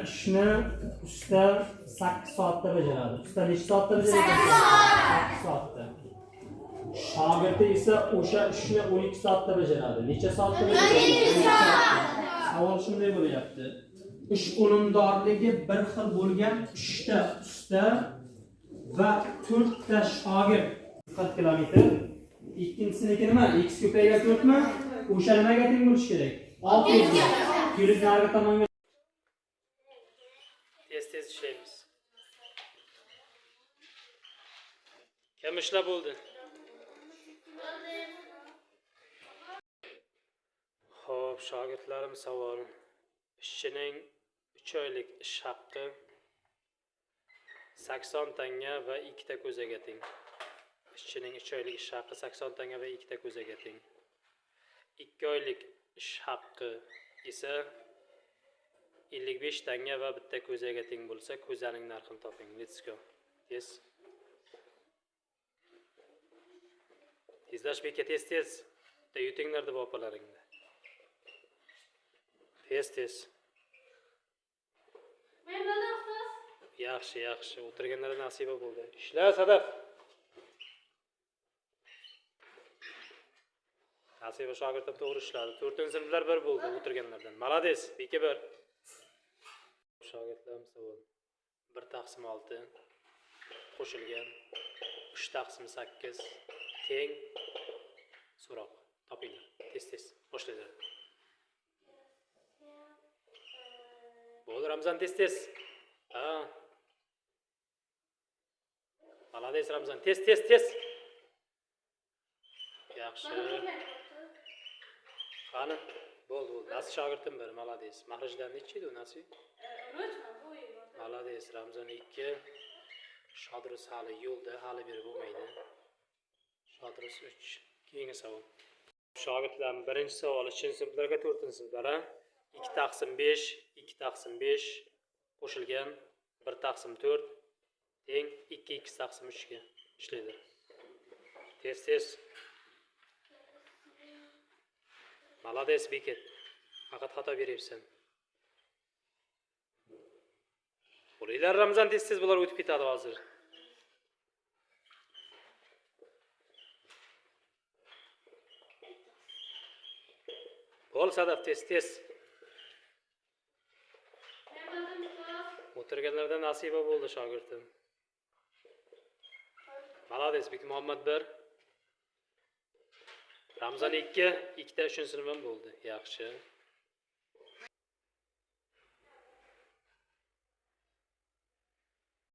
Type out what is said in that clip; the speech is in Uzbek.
ishni usta 8 soatda bajaradi. Usta necha soatda bajaradi? 8 soatda. Shogirdi esa o'sha ishni 12 soatda bajaradi. Necha soatda bajaradi? 12 soatda. Savol shunday bo'lyapti. Ish unumdorligi bir xil bo'lgan 3 ta usta va 4 ta shogird 40 kilometr. Ikkinchisiniki nima? X ko'payga 4 mi? O'sha nimaga teng bo'lishi kerak? 600 ga. 200 nariga tomonga tez ishlaymiz. Kim ishlab bo'ldi? Xo'p, shogirdlarim savol. Ishchining 3 oylik ish haqqi 80 tanga va 2 ta ko'zaga teng. Ishchining 3 oylik ish haqqi 80 tanga va 2 ta ko'zaga teng. 2 oylik ish haqqi esa 55 tanga va bitta ko'zaga teng bo'lsa, ko'zaning narxini toping. Let's go. Tez. Tezlash beka, tez. Bitta yutinglar deb opalaringni. Tez. Yaxshi. O'tirganlarga nasiba bo'ldi. Ishla, Sadaf. Nasiba shogirdim to'g'ri ishladi. 4-sinflar bir bo'ldi o'tirganlardan. Malades, beka bir. Shogirdlarim savol. 1/6 qo'shilgan 3/8 teng so'roq. Topinglar. Tez. Boshlaylar. Bo'ldi, Ramzan tez. Ha. Malades Ramzan, tez. Yaxshi. Qani? Bo'ldi. Nasi shogirdim bir, malades. Mahrajdan nechi edi u nasi? Malades, Ramzan 2. Shodris hali yo'lda, hali berib bo'lmaydi. Shodris 3. Keyingi savol. Shogirdlarning birinchi savoli 3-sinflarga 4-sinflarga 2/5 qo'shilgan 1/4 teng 2/3 ga ishlaydi. Tez. Malades beket. Faqat xato beryapsan. Bo'linglar Ramzan, tez bular o'tib ketadi hozir. Bo'l Sadaf, tez. O'tirganlardan nasiba bo'ldi shogirdim. Malades bek Muhammad 1. Ramzan 2, 2 ta 3-sinf ham bo'ldi. Yaxshi.